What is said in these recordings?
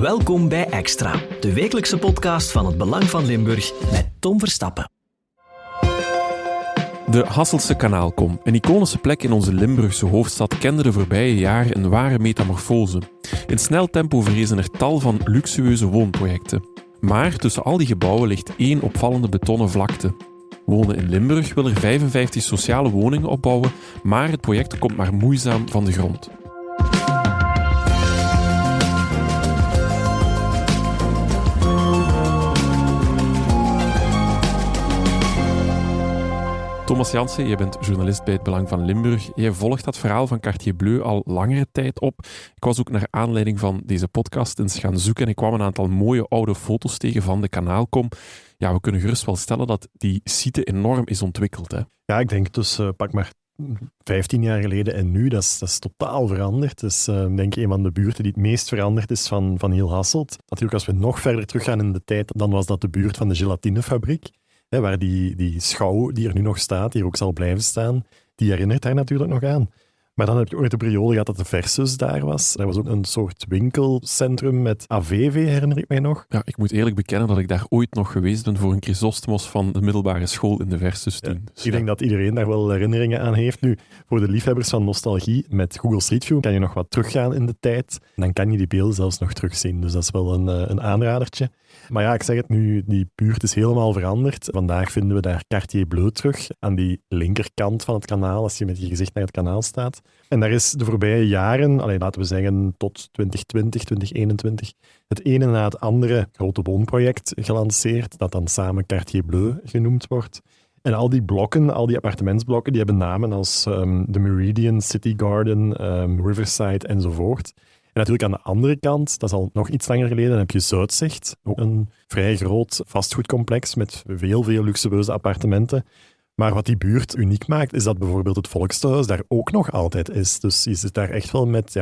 Welkom bij Extra, de wekelijkse podcast van het Belang van Limburg met Tom Verstappen. De Hasselse Kanaalkom, een iconische plek in onze Limburgse hoofdstad, kende de voorbije jaren een ware metamorfose. In snel tempo verrezen er tal van luxueuze woonprojecten. Maar tussen al die gebouwen ligt één opvallende betonnen vlakte. Wonen in Limburg wil er 55 sociale woningen opbouwen, maar het project komt maar moeizaam van de grond. Thomas Jansen, jij bent journalist bij het Belang van Limburg. Jij volgt dat verhaal van Quartier Bleu al langere tijd op. Ik was ook naar aanleiding van deze podcast eens gaan zoeken en ik kwam een aantal mooie oude foto's tegen van de Kanaalkom. Ja, we kunnen gerust wel stellen dat die site enorm is ontwikkeld, hè? Ja, ik denk tussen pak maar 15 jaar geleden en nu, dat is totaal veranderd. Dus denk ik een van de buurten die het meest veranderd is van heel Hasselt. Natuurlijk, als we nog verder teruggaan in de tijd, dan was dat de buurt van de gelatinefabriek. Hè, waar die schouw die er nu nog staat, die er ook zal blijven staan, die herinnert daar natuurlijk nog aan. Maar dan heb je ooit de periode gehad dat de Versus daar was. Er was ook een soort winkelcentrum met AVV, herinner ik mij nog. Ja, ik moet eerlijk bekennen dat ik daar ooit nog geweest ben voor een Chrysostomos van de middelbare school in de Versus toen. Ja, dus ik denk dat iedereen daar wel herinneringen aan heeft. Nu, voor de liefhebbers van nostalgie, met Google Street View kan je nog wat teruggaan in de tijd. En dan kan je die beelden zelfs nog terugzien. Dus dat is wel een aanradertje. Maar ja, ik zeg het nu, die buurt is helemaal veranderd. Vandaag vinden we daar Quartier Bleu terug, aan die linkerkant van het kanaal, als je met je gezicht naar het kanaal staat. En daar is de voorbije jaren, laten we zeggen tot 2020, 2021, het ene na het andere grote woonproject gelanceerd, dat dan samen Quartier Bleu genoemd wordt. En al die blokken, al die appartementsblokken, die hebben namen als The Meridian, City Garden, Riverside enzovoort. En natuurlijk aan de andere kant, dat is al nog iets langer geleden, dan heb je Zuidzicht. Ook een vrij groot vastgoedcomplex met veel luxueuze appartementen. Maar wat die buurt uniek maakt, is dat bijvoorbeeld het Volkstehuis daar ook nog altijd is. Dus je zit daar echt wel met,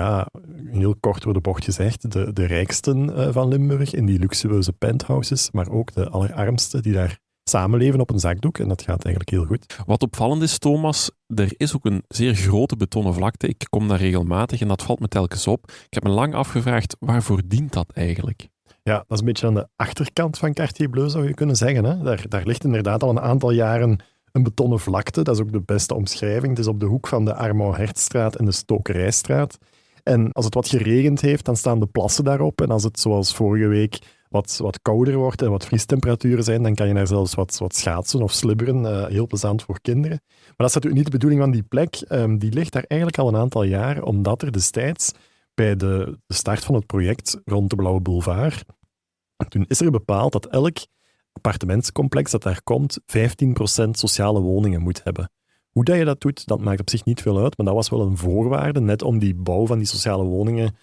heel kort door de bocht gezegd, de rijksten van Limburg in die luxueuze penthouses, maar ook de allerarmsten die daar samenleven op een zakdoek. En dat gaat eigenlijk heel goed. Wat opvallend is, Thomas, er is ook een zeer grote betonnen vlakte. Ik kom daar regelmatig en dat valt me telkens op. Ik heb me lang afgevraagd, waarvoor dient dat eigenlijk? Ja, dat is een beetje aan de achterkant van Quartier Bleu, zou je kunnen zeggen. Hè? Daar ligt inderdaad al een aantal jaren een betonnen vlakte. Dat is ook de beste omschrijving. Het is op de hoek van de Armand-Hertstraat en de Stokerijstraat. En als het wat geregend heeft, dan staan de plassen daarop. En als het zoals vorige week wat kouder wordt en wat vriestemperaturen zijn, dan kan je daar zelfs wat schaatsen of slibberen. Heel plezant voor kinderen. Maar dat is natuurlijk niet de bedoeling van die plek. Die ligt daar eigenlijk al een aantal jaar, omdat er destijds bij de start van het project rond de Blauwe Boulevard, toen is er bepaald dat elk appartementscomplex dat daar komt 15% sociale woningen moet hebben. Hoe dat je dat doet, dat maakt op zich niet veel uit, maar dat was wel een voorwaarde, net om die bouw van die sociale woningen,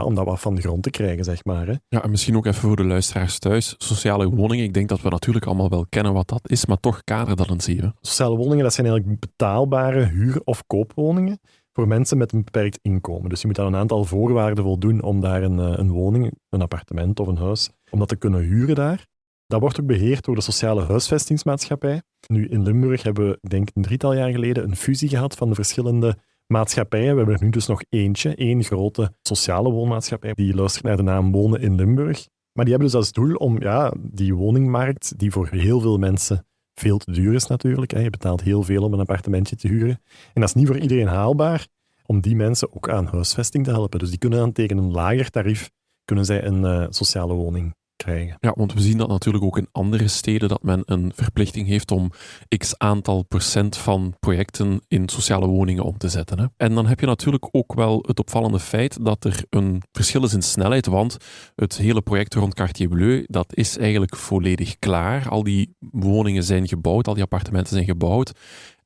om dat wat van de grond te krijgen, zeg maar. Hè. Ja, en misschien ook even voor de luisteraars thuis. Sociale woningen, ik denk dat we natuurlijk allemaal wel kennen wat dat is, maar toch kader dat eens even. Sociale woningen, dat zijn eigenlijk betaalbare huur- of koopwoningen voor mensen met een beperkt inkomen. Dus je moet aan een aantal voorwaarden voldoen om daar een woning, een appartement of een huis, om dat te kunnen huren daar. Dat wordt ook beheerd door de Sociale Huisvestingsmaatschappij. Nu, in Limburg hebben we, ik denk een 3-tal jaar geleden, een fusie gehad van de verschillende maatschappijen. We hebben er nu dus nog één grote sociale woonmaatschappij, die luistert naar de naam Wonen in Limburg. Maar die hebben dus als doel om die woningmarkt, die voor heel veel mensen veel te duur is natuurlijk, je betaalt heel veel om een appartementje te huren, en dat is niet voor iedereen haalbaar, om die mensen ook aan huisvesting te helpen. Dus die kunnen dan tegen een lager tarief kunnen zij een sociale woning krijgen. Ja, want we zien dat natuurlijk ook in andere steden, dat men een verplichting heeft om x aantal procent van projecten in sociale woningen om te zetten. Hè. En dan heb je natuurlijk ook wel het opvallende feit dat er een verschil is in snelheid, want het hele project rond Quartier Bleu, dat is eigenlijk volledig klaar. Al die woningen zijn gebouwd, al die appartementen zijn gebouwd.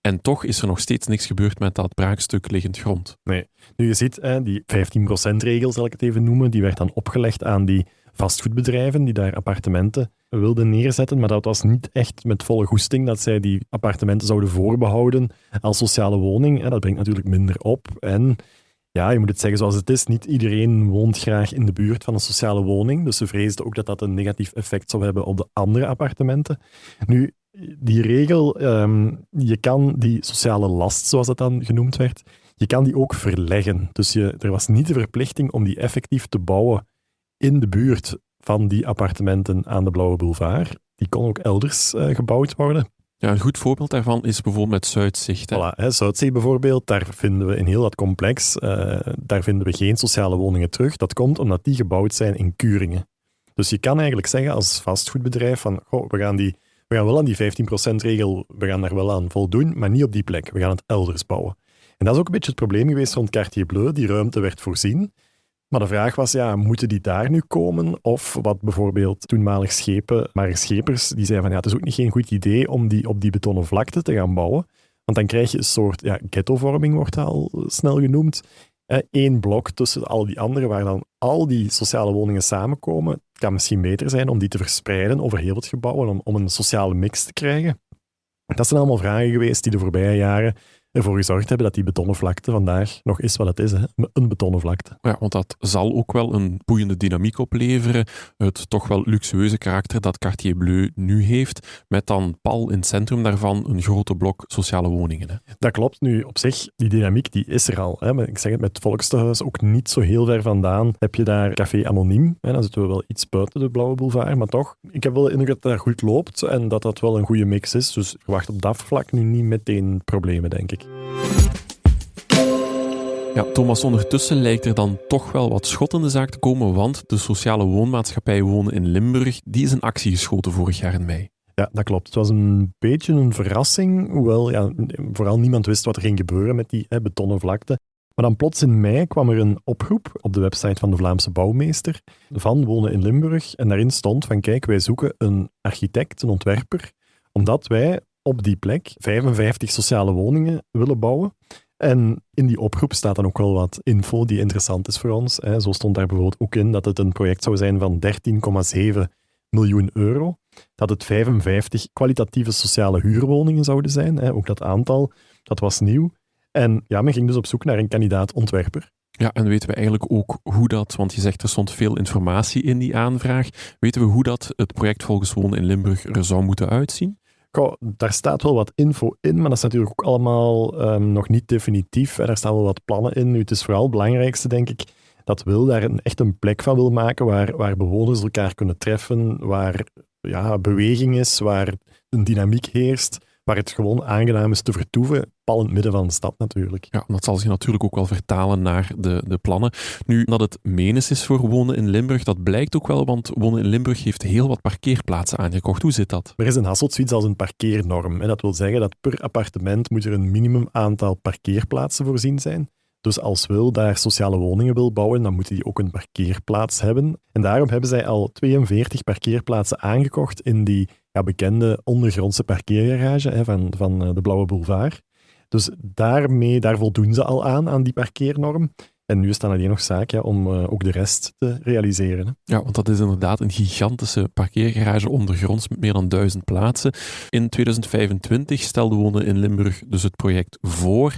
En toch is er nog steeds niks gebeurd met dat braakstuk liggend grond. Nee. Nu, je ziet, die 15%-regel, zal ik het even noemen, die werd dan opgelegd aan die vastgoedbedrijven die daar appartementen wilden neerzetten, maar dat was niet echt met volle goesting dat zij die appartementen zouden voorbehouden als sociale woning. Dat brengt natuurlijk minder op. En je moet het zeggen zoals het is, niet iedereen woont graag in de buurt van een sociale woning, dus ze vreesden ook dat dat een negatief effect zou hebben op de andere appartementen. Nu, die regel, je kan die sociale last, zoals dat dan genoemd werd, je kan die ook verleggen. Dus er was niet de verplichting om die effectief te bouwen in de buurt van die appartementen aan de Blauwe Boulevard. Die kon ook elders gebouwd worden. Ja, een goed voorbeeld daarvan is bijvoorbeeld met Zuidzicht. Hè? Voilà, Zuidzee bijvoorbeeld, daar vinden we in heel dat complex, daar vinden we geen sociale woningen terug. Dat komt omdat die gebouwd zijn in Kuringen. Dus je kan eigenlijk zeggen als vastgoedbedrijf van, we gaan wel aan die 15%-regel, we gaan daar wel aan voldoen, maar niet op die plek. We gaan het elders bouwen. En dat is ook een beetje het probleem geweest rond Quartier Bleu. Die ruimte werd voorzien. Maar de vraag was, moeten die daar nu komen? Of wat bijvoorbeeld toenmalig schepers, die zeiden van, het is ook niet geen goed idee om die op die betonnen vlakte te gaan bouwen. Want dan krijg je een soort ghettovorming, wordt dat al snel genoemd. 1 blok tussen al die andere, waar dan al die sociale woningen samenkomen. Het kan misschien beter zijn om die te verspreiden over heel het gebouw, om een sociale mix te krijgen. Dat zijn allemaal vragen geweest die de voorbije jaren ervoor gezorgd hebben dat die betonnen vlakte vandaag nog is wat het is, een betonnen vlakte. Ja, want dat zal ook wel een boeiende dynamiek opleveren. Het toch wel luxueuze karakter dat Quartier Bleu nu heeft, met dan pal in het centrum daarvan een grote blok sociale woningen. Hè. Dat klopt. Nu, op zich, die dynamiek die is er al. Hè. Maar ik zeg het, met het Volkstehuis ook niet zo heel ver vandaan heb je daar Café Anoniem. Hè. Dan zitten we wel iets buiten de Blauwe Boulevard, maar toch. Ik heb wel de indruk dat het daar goed loopt en dat dat wel een goede mix is. Dus ik verwacht op dat vlak nu niet meteen problemen, denk ik. Ja, Thomas, ondertussen lijkt er dan toch wel wat schot in de zaak te komen, want de sociale woonmaatschappij Wonen in Limburg, die is in actie geschoten vorig jaar in mei. Ja, dat klopt. Het was een beetje een verrassing, hoewel vooral niemand wist wat er ging gebeuren met die betonnen vlakte. Maar dan plots in mei kwam er een oproep op de website van de Vlaamse bouwmeester van Wonen in Limburg. En daarin stond van, kijk, wij zoeken een architect, een ontwerper, omdat wij op die plek 55 sociale woningen willen bouwen. En in die oproep staat dan ook wel wat info die interessant is voor ons. Zo stond daar bijvoorbeeld ook in dat het een project zou zijn van 13,7 miljoen euro. Dat het 55 kwalitatieve sociale huurwoningen zouden zijn. Ook dat aantal, dat was nieuw. En men ging dus op zoek naar een kandidaat-ontwerper. Ja, en weten we eigenlijk ook hoe dat, want je zegt er stond veel informatie in die aanvraag, weten we hoe dat het project volgens Wonen in Limburg er zou moeten uitzien? Daar staat wel wat info in, maar dat is natuurlijk ook allemaal nog niet definitief. Daar staan wel wat plannen in. Nu, het is vooral het belangrijkste, denk ik, dat Wil daar echt een plek van wil maken waar bewoners elkaar kunnen treffen, waar beweging is, waar een dynamiek heerst, waar het gewoon aangenaam is te vertoeven, pal in het midden van de stad natuurlijk. Ja, dat zal zich natuurlijk ook wel vertalen naar de plannen. Nu, dat het menens is voor Wonen in Limburg, dat blijkt ook wel, want Wonen in Limburg heeft heel wat parkeerplaatsen aangekocht. Hoe zit dat? Er is in Hasselt zoiets als een parkeernorm. En dat wil zeggen dat per appartement moet er een minimum aantal parkeerplaatsen voorzien zijn. Dus als Wil daar sociale woningen wil bouwen, dan moeten die ook een parkeerplaats hebben. En daarom hebben zij al 42 parkeerplaatsen aangekocht in die bekende ondergrondse parkeergarage van de Blauwe Boulevard. Dus daar voldoen ze al aan die parkeernorm. En nu is het alleen nog zaak om ook de rest te realiseren. Hè. Ja, want dat is inderdaad een gigantische parkeergarage ondergronds met meer dan 1000 plaatsen. In 2025 stelde Wonen in Limburg dus het project voor.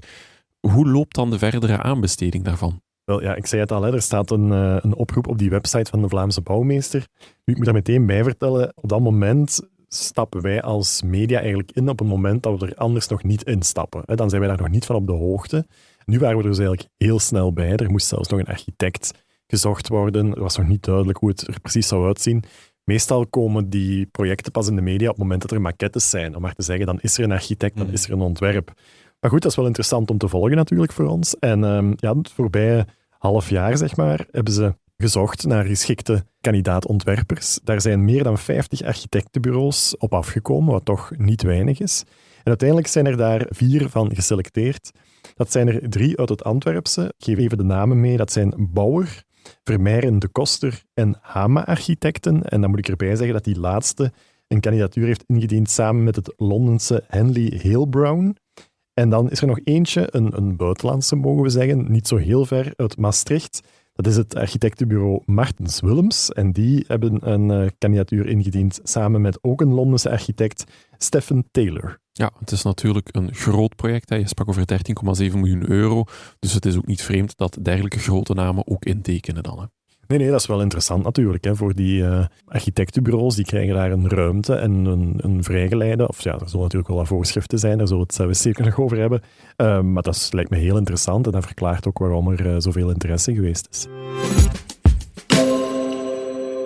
Hoe loopt dan de verdere aanbesteding daarvan? Wel, ik zei het al, er staat een oproep op die website van de Vlaamse bouwmeester. Nu, ik moet daar meteen bij vertellen, op dat moment stappen wij als media eigenlijk in op een moment dat we er anders nog niet instappen. Dan zijn wij daar nog niet van op de hoogte. Nu waren we er dus eigenlijk heel snel bij. Er moest zelfs nog een architect gezocht worden. Er was nog niet duidelijk hoe het er precies zou uitzien. Meestal komen die projecten pas in de media op het moment dat er maquettes zijn. Om maar te zeggen, dan is er een architect, dan is er een ontwerp. Maar goed, dat is wel interessant om te volgen natuurlijk voor ons. En het voorbije half jaar, zeg maar, hebben ze gezocht naar geschikte kandidaat-ontwerpers. Daar zijn meer dan 50 architectenbureaus op afgekomen, wat toch niet weinig is. En uiteindelijk zijn er daar 4 van geselecteerd. Dat zijn er 3 uit het Antwerpse. Ik geef even de namen mee. Dat zijn Bauer, Vermeijren de Koster en Hama Architecten. En dan moet ik erbij zeggen dat die laatste een kandidatuur heeft ingediend samen met het Londense Henley Hale-Brown. En dan is er nog eentje, een buitenlandse mogen we zeggen, niet zo heel ver, uit Maastricht. Dat is het architectenbureau Martens Willems. En die hebben een kandidatuur ingediend samen met ook een Londense architect, Stephen Taylor. Ja, het is natuurlijk een groot project. Hè. Je sprak over 13,7 miljoen euro. Dus het is ook niet vreemd dat dergelijke grote namen ook intekenen dan. Hè. Nee, dat is wel interessant natuurlijk. Hè. Voor die architectenbureaus, die krijgen daar een ruimte en een vrijgeleide. Of er zullen natuurlijk wel wat voorschriften zijn, daar zullen we het zeker nog over hebben. Maar dat lijkt me heel interessant en dat verklaart ook waarom er zoveel interesse geweest is.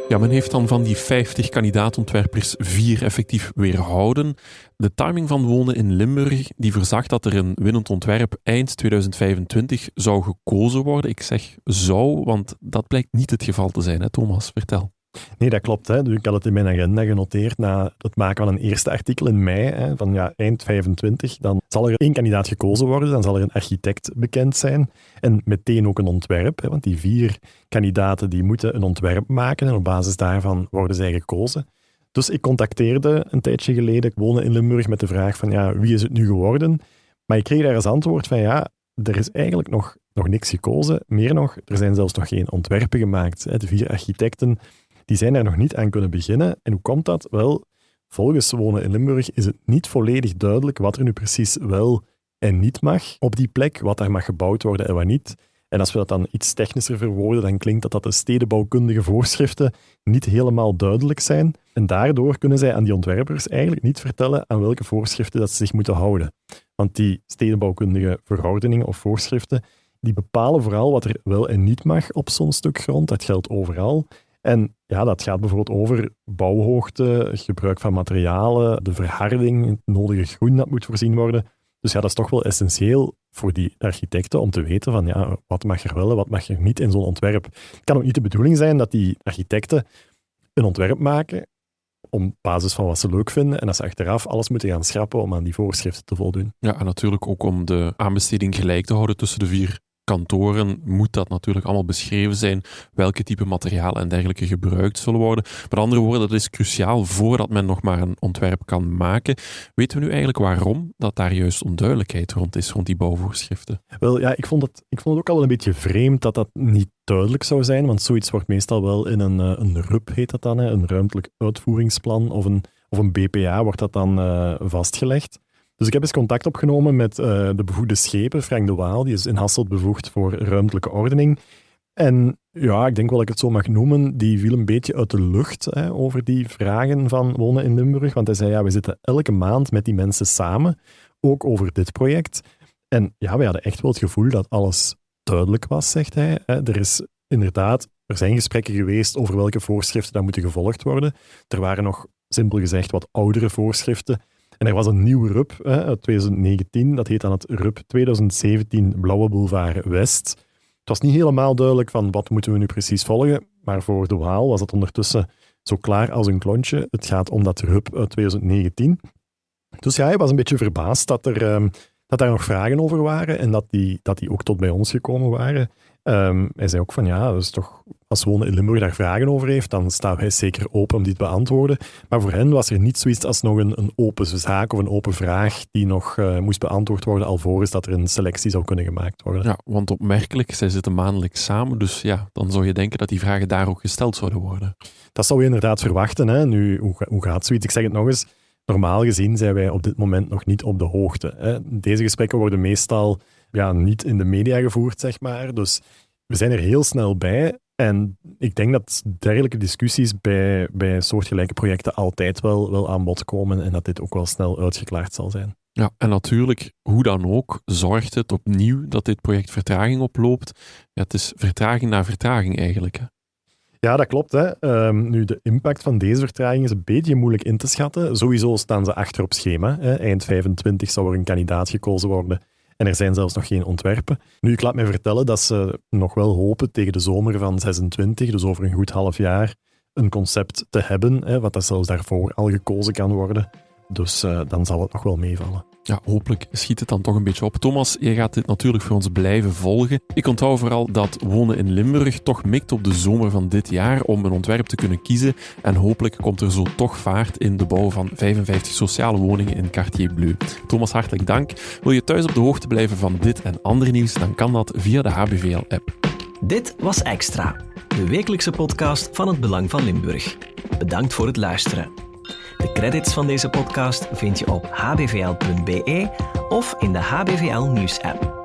Ja, men heeft dan van die 50 kandidaatontwerpers 4 effectief weerhouden. De timing van Wonen in Limburg die voorzag dat er een winnend ontwerp eind 2025 zou gekozen worden. Ik zeg zou, want dat blijkt niet het geval te zijn, hè Thomas? Vertel. Nee, dat klopt. Hè. Dus ik had het in mijn agenda genoteerd na het maken van een eerste artikel in mei, hè, van eind 25. Dan zal er 1 kandidaat gekozen worden, dan zal er een architect bekend zijn en meteen ook een ontwerp. Hè, want die 4 kandidaten die moeten een ontwerp maken en op basis daarvan worden zij gekozen. Dus ik contacteerde een tijdje geleden Wonen in Limburg met de vraag van wie is het nu geworden? Maar ik kreeg daar als antwoord van er is eigenlijk nog niks gekozen. Meer nog, er zijn zelfs nog geen ontwerpen gemaakt. Hè. De 4 architecten die zijn daar nog niet aan kunnen beginnen. En hoe komt dat? Wel, volgens Wonen in Limburg is het niet volledig duidelijk wat er nu precies wel en niet mag op die plek, wat daar mag gebouwd worden en wat niet. En als we dat dan iets technischer verwoorden, dan klinkt dat de stedenbouwkundige voorschriften niet helemaal duidelijk zijn. En daardoor kunnen zij aan die ontwerpers eigenlijk niet vertellen aan welke voorschriften dat ze zich moeten houden. Want die stedenbouwkundige verordeningen of voorschriften, die bepalen vooral wat er wel en niet mag op zo'n stuk grond. Dat geldt overal. En dat gaat bijvoorbeeld over bouwhoogte, gebruik van materialen, de verharding, het nodige groen dat moet voorzien worden. Dus dat is toch wel essentieel voor die architecten om te weten van wat mag er wel en wat mag er niet in zo'n ontwerp. Het kan ook niet de bedoeling zijn dat die architecten een ontwerp maken op basis van wat ze leuk vinden en dat ze achteraf alles moeten gaan schrappen om aan die voorschriften te voldoen. Ja, en natuurlijk ook om de aanbesteding gelijk te houden tussen de 4 kantoren moet dat natuurlijk allemaal beschreven zijn, welke type materialen en dergelijke gebruikt zullen worden. Met andere woorden, dat is cruciaal voordat men nog maar een ontwerp kan maken. Weten we nu eigenlijk waarom dat daar juist onduidelijkheid rond is, rond die bouwvoorschriften? Wel, ik vond het ook al een beetje vreemd dat dat niet duidelijk zou zijn, want zoiets wordt meestal wel in een RUP, heet dat dan, een ruimtelijk uitvoeringsplan of een BPA wordt dat dan vastgelegd. Dus ik heb eens contact opgenomen met de bevoegde schepen, Frank de Waal, die is in Hasselt bevoegd voor ruimtelijke ordening. En ik denk wel dat ik het zo mag noemen, die viel een beetje uit de lucht over die vragen van Wonen in Limburg. Want hij zei, we zitten elke maand met die mensen samen, ook over dit project. En we hadden echt wel het gevoel dat alles duidelijk was, zegt hij. Er zijn gesprekken geweest over welke voorschriften dan moeten gevolgd worden. Er waren nog, simpel gezegd, wat oudere voorschriften. En er was een nieuw RUP uit 2019, dat heet dan het RUP 2017 Blauwe Boulevard West. Het was niet helemaal duidelijk van wat moeten we nu precies volgen, maar voor de Waal was het ondertussen zo klaar als een klontje. Het gaat om dat RUP uit 2019. Dus hij was een beetje verbaasd dat daar nog vragen over waren en dat die ook tot bij ons gekomen waren. Hij zei ook van dus toch, als Wonen in Limburg daar vragen over heeft, dan staan wij zeker open om die te beantwoorden. Maar voor hen was er niet zoiets als nog een open zaak of een open vraag die nog moest beantwoord worden alvorens dat er een selectie zou kunnen gemaakt worden. Ja, want opmerkelijk, zij zitten maandelijks samen, dus dan zou je denken dat die vragen daar ook gesteld zouden worden. Dat zou je inderdaad verwachten. Hè? Nu, hoe gaat zoiets? Ik zeg het nog eens, normaal gezien zijn wij op dit moment nog niet op de hoogte. Hè? Deze gesprekken worden meestal niet in de media gevoerd, zeg maar. Dus we zijn er heel snel bij. En ik denk dat dergelijke discussies bij soortgelijke projecten altijd wel aan bod komen en dat dit ook wel snel uitgeklaard zal zijn. Ja, en natuurlijk, hoe dan ook, zorgt het opnieuw dat dit project vertraging oploopt. Ja, het is vertraging na vertraging eigenlijk, hè? Ja, dat klopt. Hè. Nu, de impact van deze vertraging is een beetje moeilijk in te schatten. Sowieso staan ze achter op schema. Hè. Eind 25 zou er een kandidaat gekozen worden. En er zijn zelfs nog geen ontwerpen. Nu, ik laat mij vertellen dat ze nog wel hopen tegen de zomer van 26, dus over een goed half jaar, een concept te hebben, wat dat zelfs daarvoor al gekozen kan worden. Dus dan zal het nog wel meevallen. Ja, hopelijk schiet het dan toch een beetje op. Thomas, je gaat dit natuurlijk voor ons blijven volgen. Ik onthoud vooral dat Wonen in Limburg toch mikt op de zomer van dit jaar om een ontwerp te kunnen kiezen. En hopelijk komt er zo toch vaart in de bouw van 55 sociale woningen in Quartier Bleu. Thomas, hartelijk dank. Wil je thuis op de hoogte blijven van dit en ander nieuws, dan kan dat via de HBVL-app. Dit was Extra, de wekelijkse podcast van het Belang van Limburg. Bedankt voor het luisteren. De credits van deze podcast vind je op hbvl.be of in de HBVL Nieuws-app.